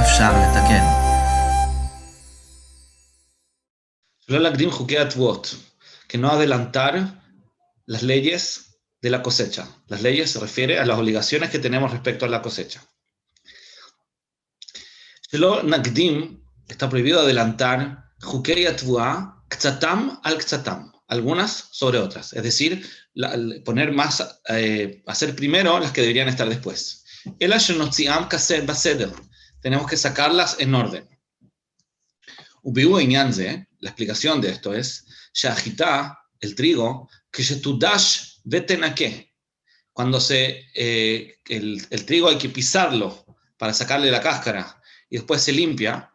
אפשר לתקן. שלא להקדים חוקי התבואות, que no adelantar las leyes de la cosecha. Las leyes se refiere a las obligaciones que tenemos respecto a la cosecha. שלא נקדים, está prohibido adelantar חוקי התבואה, קצתם על קצתם, algunas sobre otras, es decir, poner más, hacer primero las que deberían estar después. אלא שנוציאם בסדר, tenemos que sacarlas en orden. וביאור העניין זה, la explicación de esto es, שהחיטה, el trigo, כשתודש ותנקה, cuando el trigo hay que pisarlo para sacarle la cáscara y después se limpia,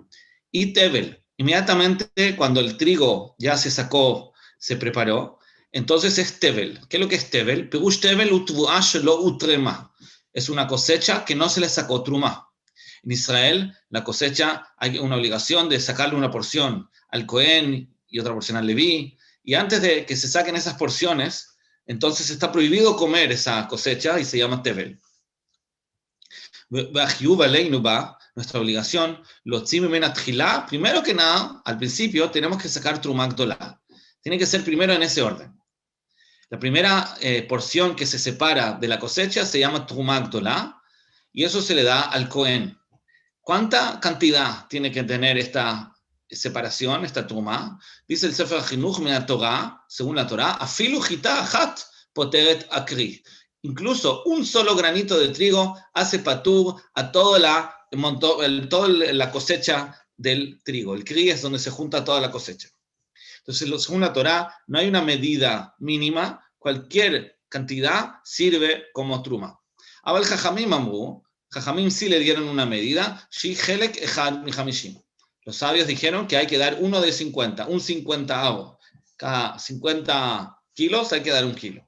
y tevel, inmediatamente cuando el trigo ya se sacó, se preparó, entonces es tevel. ¿Qué es lo que es tevel? Perush tevel utvuah shelo utrema. Es una cosecha que no se le sacó trumá. En Israel, la cosecha hay una obligación de sacarle una porción al Cohen y otra porción al Leví, y antes de que se saquen esas porciones, entonces está prohibido comer esa cosecha y se llama tevel. Nuestra obligación, primero que nada, al principio, tenemos que sacar trumá gdolá. Tiene que ser primero en ese orden. La primera porción que se separa de la cosecha se llama trumá gdolá, y eso se le da al Cohen. ¿Cuánta cantidad tiene que tener esta separación, esta trumá? Dice el Sefer Chinuch min Torah, según la Torah, afilu chita achat poteret akri. Incluso un solo granito de trigo hace patur a toda la cosecha del trigo. El kri es donde se junta toda la cosecha. Entonces, según la Torah, no hay una medida mínima, cualquier cantidad sirve como truma. Abal Jajamim amru, Jajamim sí le dieron una medida, shi helek echad michamishim. Los sabios dijeron que hay que dar uno de 50, un 50avo. Cada 50 kilos hay que dar un kilo.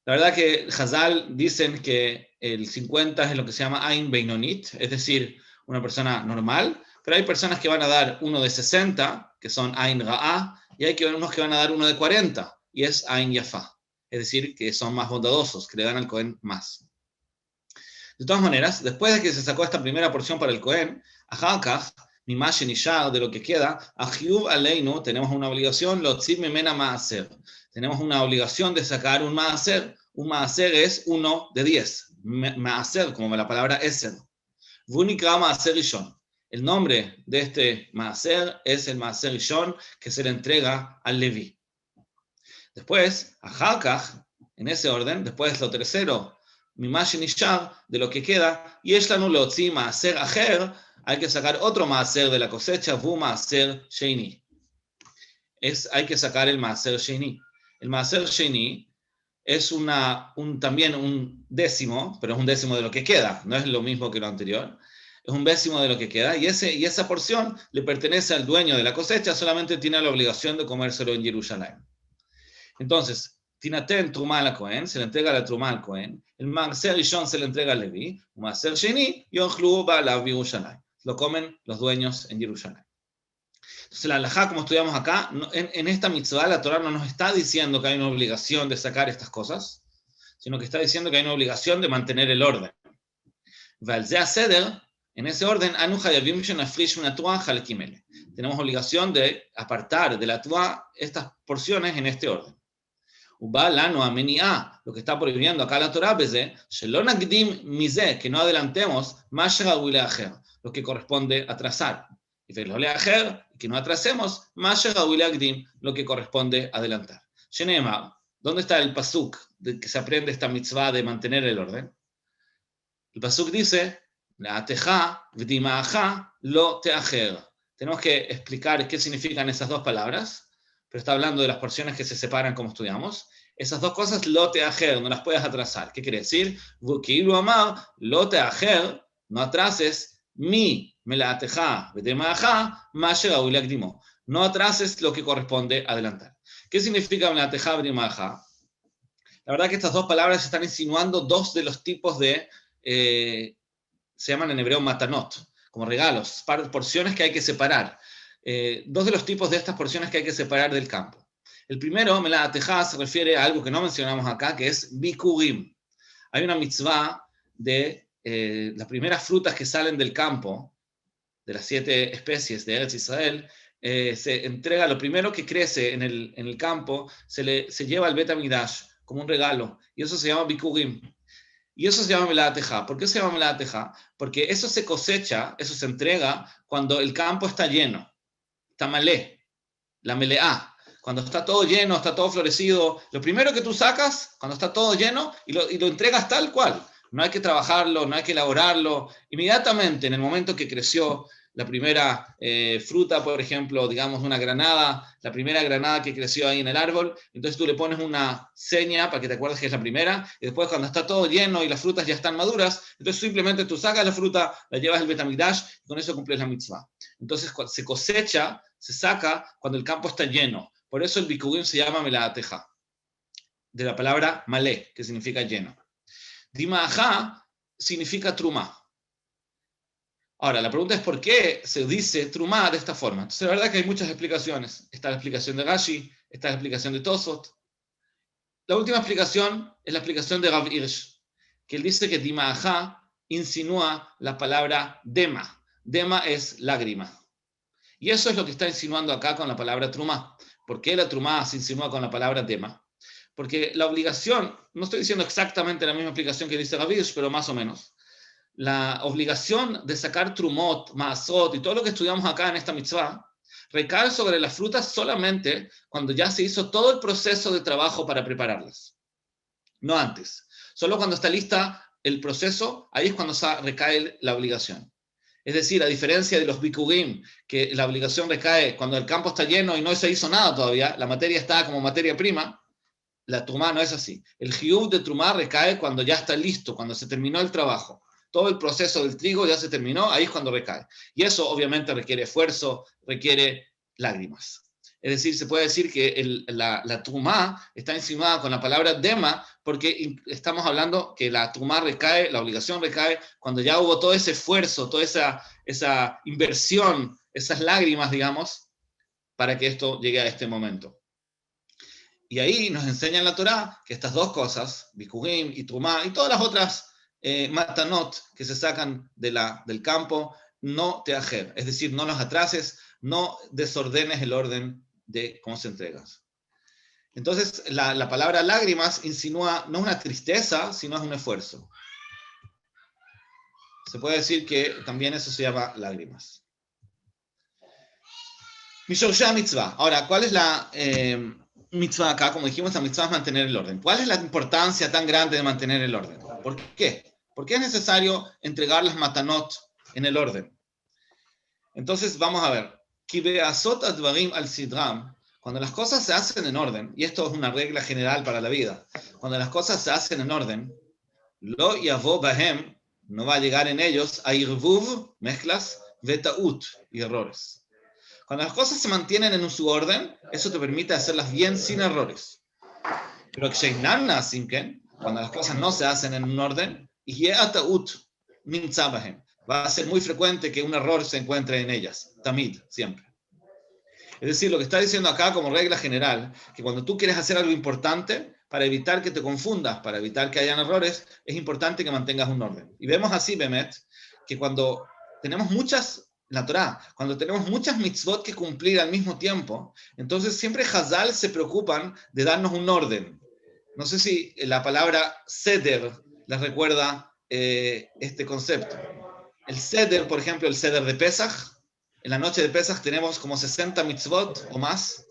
La verdad que Hazal dicen que el 50 es lo que se llama Ain Beinonit, es decir, una persona normal, pero hay personas que van a dar uno de 60, que son Ain Ra'a, y hay unos que van a dar uno de 40, y es Ain Yafa, es decir, que son más bondadosos, que le dan al Cohen más. De todas maneras, después de que se sacó esta primera porción para el Cohen, Ajakach, Mimash Nishar, de lo que queda, Ajiub Aleinu, tenemos una obligación, Lotzib Memena Maaser. Tenemos una obligación de sacar un maaser. Un maaser es 1 de 10. Maaser, como la palabra eser. Vunikra maaser rishon. El nombre de este maaser es el maaser rishon que se le entrega al Leví. Después, a Hakach, en ese orden, después lo tercero, Mimash Nishar, de lo que queda, y Eshlanu Leotzi maaser acher, hay que sacar otro maaser de la cosecha, Vu maaser sheini. Hay que sacar el maaser sheini. El maaser sheini es también un décimo, pero es un décimo de lo que queda, no es lo mismo que lo anterior, es un décimo de lo que queda, y esa porción le pertenece al dueño de la cosecha, solamente tiene la obligación de comérselo en Jerusalén. Entonces, Tinaten Trumá al Cohen, se le entrega la Trumá al Cohen, el maaser rishon se le entrega al Leví, el maaser sheini, yonchlu ba'alav Jerusalén, lo comen los dueños en Jerusalén. Entonces la halajá, como estudiamos acá, en esta mitzvah la Torah no nos está diciendo que hay una obligación de sacar estas cosas, sino que está diciendo que hay una obligación de mantener el orden. En ese orden, tenemos obligación de apartar de la Torah estas porciones en este orden. Lo que está prohibiendo acá la Torah es que no adelantemos lo que corresponde atrasar. Y que no atrasemos lo que corresponde adelantar. ¿Dónde está el pasuk de que se aprende esta mitzvah de mantener el orden? El pasuk dice, tenemos que explicar qué significan esas dos palabras, pero está hablando de las porciones que se separan como estudiamos. Esas dos cosas, lo teajer, no las puedes atrasar. ¿Qué quiere decir? Lo teajer, no atrases, no atrases lo que corresponde adelantar. ¿Qué significa melateja b'dimaja? La verdad que estas dos palabras están insinuando dos de los tipos de, se llaman en hebreo matanot, como regalos, porciones que hay que separar. Dos de los tipos de estas porciones que hay que separar del campo. El primero, melateja, se refiere a algo que no mencionamos acá, que es bikurim. Hay una mitzvah de las primeras frutas que salen del campo, de las 7 especies de Eretz Israel, se entrega lo primero que crece en el campo, se lleva al Bet HaMikdash como un regalo, y eso se llama Bikurim. Y eso se llama Melad Tejá. ¿Por qué se llama Melad Tejá? Porque eso se cosecha, eso se entrega cuando el campo está lleno, está malé, la meleá. Cuando está todo lleno, está todo florecido, lo primero que tú sacas, cuando está todo lleno, y lo entregas tal cual. No hay que trabajarlo, no hay que elaborarlo. Inmediatamente, en el momento que creció la primera fruta, por ejemplo, digamos una granada, la primera granada que creció ahí en el árbol, entonces tú le pones una seña para que te acuerdes que es la primera, y después cuando está todo lleno y las frutas ya están maduras, entonces simplemente tú sacas la fruta, la llevas al Bet HaMikdash, y con eso cumples la mitzvah. Entonces se cosecha, se saca cuando el campo está lleno. Por eso el Bikurim se llama Melad Tejá, de la palabra malé, que significa lleno. Dima'ajá significa trumá. Ahora, la pregunta es por qué se dice trumá de esta forma. Entonces, la verdad que hay muchas explicaciones. Está la explicación de Rashi, está la explicación de Tosfot. La última explicación es la explicación de Rav Hirsch, que él dice que Dima'ajá insinúa la palabra dema. Dema es lágrima. Y eso es lo que está insinuando acá con la palabra trumá. ¿Por qué la trumá se insinúa con la palabra dema? Porque la obligación, no estoy diciendo exactamente la misma explicación que dice Rav Hirsch, pero más o menos. La obligación de sacar trumot, maasot y todo lo que estudiamos acá en esta mitzvah recae sobre las frutas solamente cuando ya se hizo todo el proceso de trabajo para prepararlas. No antes. Solo cuando está lista el proceso, ahí es cuando recae la obligación. Es decir, a diferencia de los bikurim, que la obligación recae cuando el campo está lleno y no se hizo nada todavía, la materia está como materia prima, la trumá no es así. El hiyub de trumá recae cuando ya está listo, cuando se terminó el trabajo. Todo el proceso del trigo ya se terminó, ahí es cuando recae. Y eso obviamente requiere esfuerzo, requiere lágrimas. Es decir, se puede decir que la trumá está insinuada con la palabra dema, porque estamos hablando que la trumá recae, la obligación recae, cuando ya hubo todo ese esfuerzo, toda esa inversión, esas lágrimas, digamos, para que esto llegue a este momento. Y ahí nos enseña en la Torá que estas dos cosas, bikurim y trumá, y todas las otras matanot que se sacan del campo, no te ajer, es decir, no los atrases, no desordenes el orden de cómo se entregas. Entonces, la palabra lágrimas insinúa no una tristeza, sino es un esfuerzo. Se puede decir que también eso se llama lágrimas. Mishorshei mitzvah. Ahora, ¿cuál es la mitzvah acá? Como dijimos, la mitzvah es mantener el orden. ¿Cuál es la importancia tan grande de mantener el orden? ¿Por qué? ¿Por qué es necesario entregar las matanot en el orden? Entonces, vamos a ver. Cuando las cosas se hacen en orden, y esto es una regla general para la vida, cuando las cosas se hacen en orden, lo yavo bahem, no va a llegar en ellos a irvuv, mezclas, vetaut, y errores. Cuando las cosas se mantienen en su orden, eso te permite hacerlas bien sin errores. Pero cuando las cosas no se hacen en un orden, va a ser muy frecuente que un error se encuentre en ellas, tamid, siempre. Es decir, lo que está diciendo acá como regla general, que cuando tú quieres hacer algo importante, para evitar que te confundas, para evitar que hayan errores, es importante que mantengas un orden. Y vemos así, Bemet, que cuando tenemos la Torá, cuando tenemos muchas mitzvot que cumplir al mismo tiempo, entonces siempre Hazal se preocupan de darnos un orden. No sé si la palabra seder les recuerda este concepto. El seder, por ejemplo, el seder de Pesach, en la noche de Pesach tenemos como 60 mitzvot o más,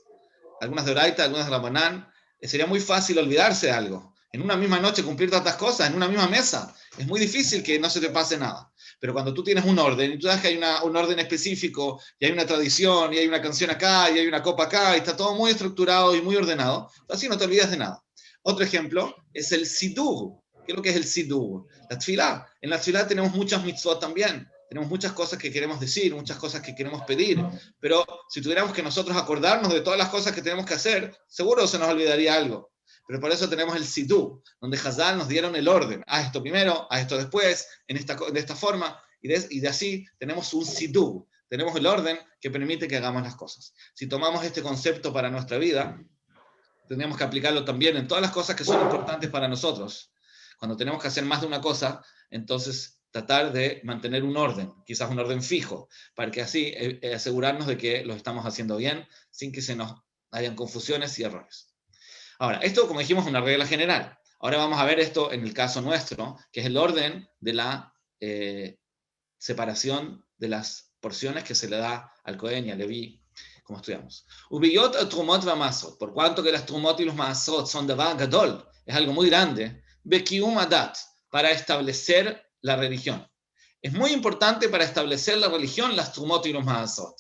algunas de Oraita, algunas de Rabanán. Sería muy fácil olvidarse de algo. En una misma noche cumplir tantas cosas, en una misma mesa, es muy difícil que no se te pase nada. Pero cuando tú tienes un orden, y tú sabes que hay un orden específico, y hay una tradición, y hay una canción acá, y hay una copa acá, y está todo muy estructurado y muy ordenado, así no te olvidas de nada. Otro ejemplo es el sidur. ¿Qué es lo que es el sidur? La tfilá. En la tfilá tenemos muchas mitzvot también. Tenemos muchas cosas que queremos decir, muchas cosas que queremos pedir, pero si tuviéramos que nosotros acordarnos de todas las cosas que tenemos que hacer, seguro se nos olvidaría algo. Pero por eso tenemos el sidú, donde Hazal nos dieron el orden. Haz esto primero, haz esto después, de esta forma, y de así tenemos un sidú. Tenemos el orden que permite que hagamos las cosas. Si tomamos este concepto para nuestra vida, tendríamos que aplicarlo también en todas las cosas que son importantes para nosotros. Cuando tenemos que hacer más de una cosa, entonces tratar de mantener un orden, quizás un orden fijo, para que así asegurarnos de que lo estamos haciendo bien, sin que se nos hayan confusiones y errores. Ahora, esto, como dijimos, es una regla general. Ahora vamos a ver esto en el caso nuestro, que es el orden de la separación de las porciones que se le da al Cohen y al Leví, como estudiamos. Ubiyot trumot v'masot, por cuanto que las trumot y los masot son de gadol, es algo muy grande, bekium adat, para establecer la religión. Es muy importante para establecer la religión las trumot y los masot.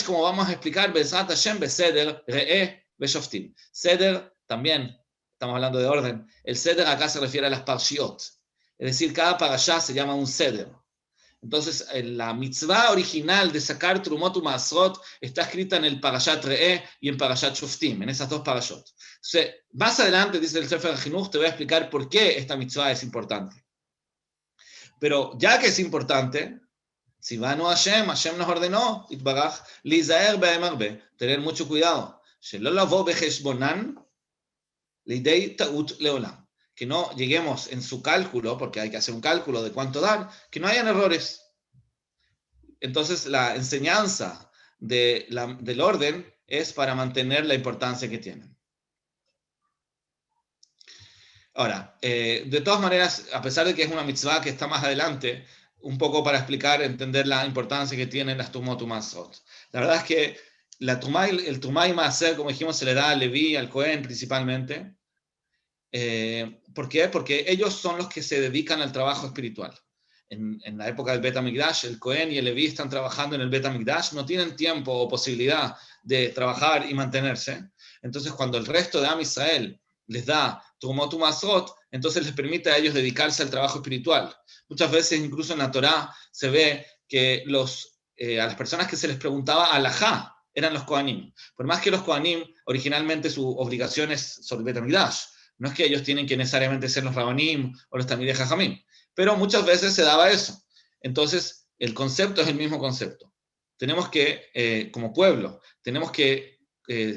Como vamos a explicar, Bezrat Hashem beseder re'eh beshoftim. Seder, también, estamos hablando de orden. El seder acá se refiere a las parshiot. Es decir, cada parashá se llama un seder. Entonces, la mitzvah original de sacar Trumot u Masrot está escrita en el Parashat Re'eh y en Parashat Shoftim, en esas dos parashot. Entonces, más adelante, dice el Sefer HaChinuch, te voy a explicar por qué esta mitzvah es importante. Pero ya que es importante, si Tzivanu Hashem nos ordenó, Itbaraj, Lizaer be'em arbe, tener mucho cuidado. Shelo lavo becheshbonan, lidei ta'ut leolam. Que no lleguemos en su cálculo, porque hay que hacer un cálculo de cuánto dar, que no hayan errores. Entonces, la enseñanza del orden es para mantener la importancia que tienen. Ahora, de todas maneras, a pesar de que es una mitzvah que está más adelante, un poco para explicar, entender la importancia que tienen las Tumot u Masot. La verdad es que el Tumá y Maaser, como dijimos, se le da al Leví, al Cohen principalmente. ¿Por qué? Porque ellos son los que se dedican al trabajo espiritual. En la época del Bet HaMikdash, el Cohen y el Leví están trabajando en el Bet HaMikdash, no tienen tiempo o posibilidad de trabajar y mantenerse. Entonces, cuando el resto de Am Israel les da Trumot u Masrot, entonces les permite a ellos dedicarse al trabajo espiritual. Muchas veces, incluso en la Torá, se ve que a las personas que se les preguntaba alajá eran los Kohanim. Por más que los Kohanim, originalmente su obligación es sobre el Bet HaMikdash. No es que ellos tienen que necesariamente ser los Rabanim o los Talmidei Jajamim, pero muchas veces se daba eso. Entonces, el concepto es el mismo concepto. Tenemos que, como pueblo, tenemos que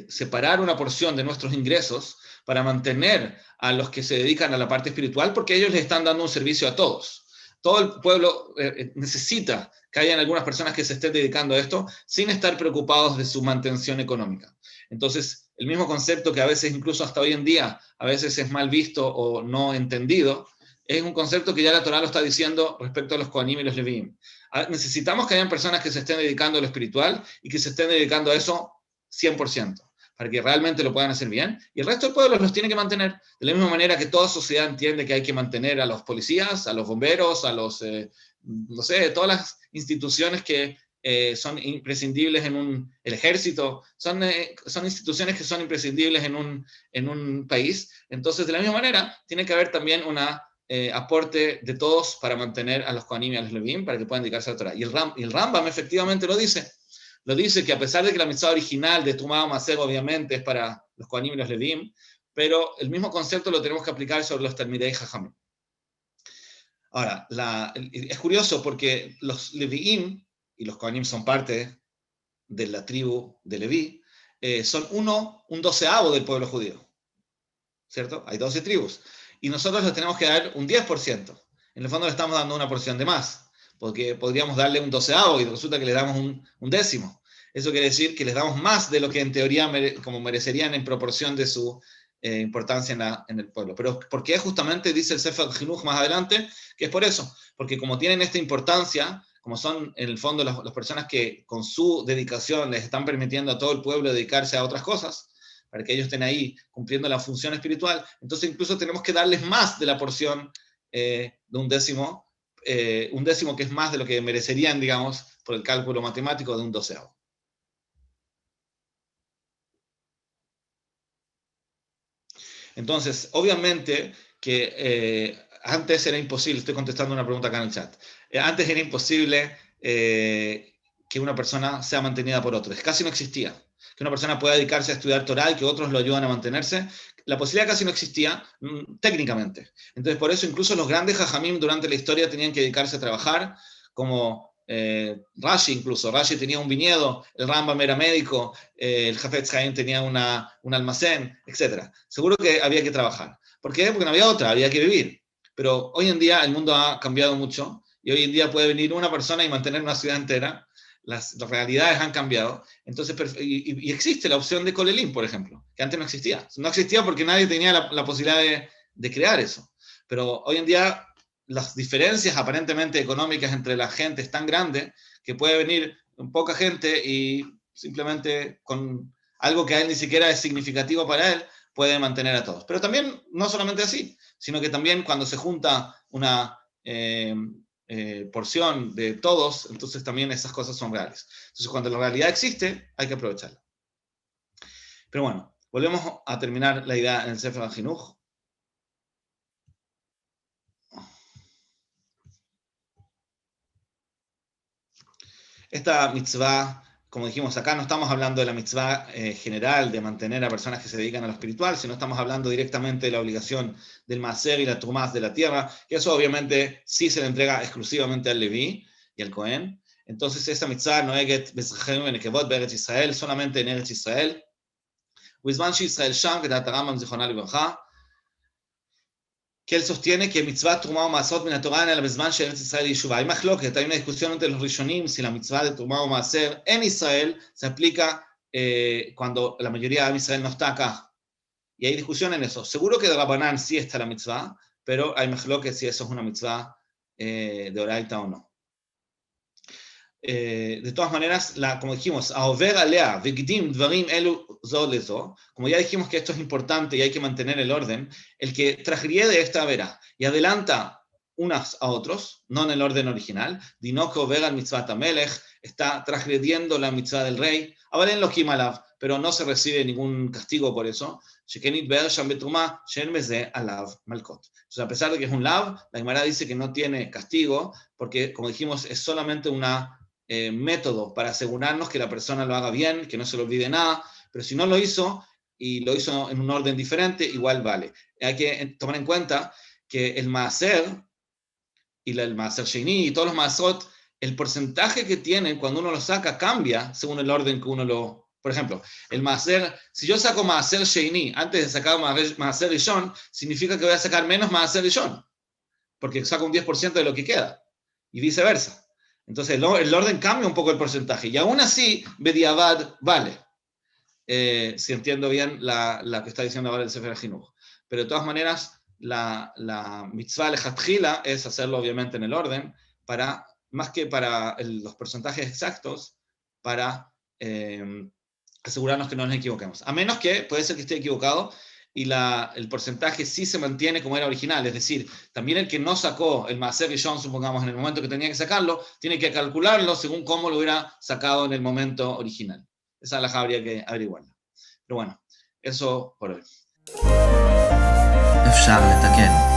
separar una porción de nuestros ingresos para mantener a los que se dedican a la parte espiritual, porque ellos les están dando un servicio a todos. Todo el pueblo necesita que hayan algunas personas que se estén dedicando a esto sin estar preocupados de su mantención económica. Entonces, el mismo concepto que a veces, incluso hasta hoy en día, a veces es mal visto o no entendido, es un concepto que ya la Torá lo está diciendo respecto a los Kohanim y los Levíim. Necesitamos que hayan personas que se estén dedicando a lo espiritual y que se estén dedicando a eso 100%, para que realmente lo puedan hacer bien, y el resto del pueblo los tiene que mantener, de la misma manera que toda sociedad entiende que hay que mantener a los policías, a los bomberos, a los, no sé, todas las instituciones que son imprescindibles el ejército, son instituciones que son imprescindibles en un país. Entonces, de la misma manera, tiene que haber también un aporte de todos para mantener a los Kohanim y a los Levíim, para que puedan dedicarse a la Torah. Y el Rambam efectivamente lo dice que a pesar de que la mitzvah original de Tumá Maser obviamente es para los Kohanim y los Levíim, pero el mismo concepto lo tenemos que aplicar sobre los Talmidei Jajamim. Ahora, es curioso porque los Levíim y los Kohanim son parte de la tribu de Leví, son un doceavo del pueblo judío, ¿cierto? Hay 12 tribus, y nosotros les tenemos que dar un 10%. En el fondo le estamos dando una porción de más, porque podríamos darle un doceavo y resulta que le damos un décimo. Eso quiere decir que les damos más de lo que en teoría como merecerían en proporción de su importancia en el pueblo. Pero ¿por qué justamente dice el Sefer HaChinuch más adelante? Que es por eso, porque como tienen esta importancia, como son en el fondo las personas que con su dedicación les están permitiendo a todo el pueblo dedicarse a otras cosas, para que ellos estén ahí cumpliendo la función espiritual, entonces incluso tenemos que darles más de la porción de un décimo que es más de lo que merecerían, digamos, por el cálculo matemático de un doceavo. Entonces, obviamente que antes era imposible, estoy contestando una pregunta acá en el chat, antes era imposible que una persona sea mantenida por otros, casi no existía. Que una persona pueda dedicarse a estudiar Torah y que otros lo ayudan a mantenerse, la posibilidad casi no existía técnicamente. Entonces, por eso incluso los grandes Jajamim durante la historia tenían que dedicarse a trabajar, como Rashi incluso. Rashi tenía un viñedo, el Rambam era médico, el Hafetz Haim tenía un almacén, etc. Seguro que había que trabajar. ¿Por qué? Porque no había otra, había que vivir. Pero hoy en día el mundo ha cambiado mucho y hoy en día puede venir una persona y mantener una ciudad entera. Las realidades han cambiado. Entonces, y existe la opción de Colelín, por ejemplo, que antes no existía. No existía porque nadie tenía la posibilidad de crear eso. Pero hoy en día las diferencias aparentemente económicas entre la gente es tan grande que puede venir poca gente y simplemente con algo que a él ni siquiera es significativo para él, puede mantener a todos. Pero también, no solamente así, sino que también cuando se junta una porción de todos, entonces también esas cosas son reales. Entonces, cuando la realidad existe, hay que aprovecharla. Pero bueno, volvemos a terminar la idea en el Sefer HaChinuch. Esta mitzvah, como dijimos acá, no estamos hablando de la mitzvah general de mantener a personas que se dedican a lo espiritual, sino estamos hablando directamente de la obligación del maaser y la trumá de la tierra, que eso obviamente sí se le entrega exclusivamente al Leví y al Cohen. Entonces esta mitzvah noeget bezrachem venekevot be'eretz Israel, solamente en Eretz Israel. Uizman she'Israel sham, kedat Rambam zichrono libracha, que él sostiene que mitzvah trumá o maasot min haTorah en el bezman de Eretz Israel y Yeshuvah. Hay machloket, hay una discusión entre los rishonim si la mitzvah de trumá o maaser en Israel se aplica cuando la mayoría de Israel no está acá. Y hay discusión en eso. Seguro que de Rabbanán sí está la mitzvah, pero hay machloket si eso es una mitzvah de oraita o no. De todas maneras, como dijimos, ahover alea, vegdim dvarim elu zo lezo, como ya dijimos que esto es importante y hay que mantener el orden, el que transgrede esta vera y adelanta unas a otros, no en el orden original, dino que over al mitzvah tamelech, está transgrediendo la mitzvah del rey, avalen lo kimalav, pero no se recibe ningún castigo por eso, shekenit be'er sham betruma, shen meze alav malkot. Entonces, a pesar de que es un lav, la Gemara dice que no tiene castigo, porque, como dijimos, es solamente una método para asegurarnos que la persona lo haga bien, que no se le olvide nada, pero si no lo hizo y lo hizo en un orden diferente, igual vale. Hay que tomar en cuenta que el maaser y el maaser sheini y todos los maasot, el porcentaje que tienen cuando uno lo saca cambia según el orden que uno lo... Por ejemplo, el maaser, si yo saco maaser sheini antes de sacar maaser rishon, significa que voy a sacar menos maaser rishon, porque saco un 10% de lo que queda, y viceversa. Entonces el orden cambia un poco el porcentaje. Y aún así, Bediavad vale. Si entiendo bien la que está diciendo ahora el Sefer HaChinuch. Pero de todas maneras, la mitzvah lechatchila es hacerlo obviamente en el orden, más que para los porcentajes exactos, para asegurarnos que no nos equivoquemos. A menos que, puede ser que esté equivocado, y el porcentaje sí se mantiene como era original, es decir, también el que no sacó el maaser rishon, supongamos, en el momento que tenía que sacarlo, tiene que calcularlo según cómo lo hubiera sacado en el momento original. Esa la habría que averiguarla. Pero bueno, eso por hoy. אפשר לתקן.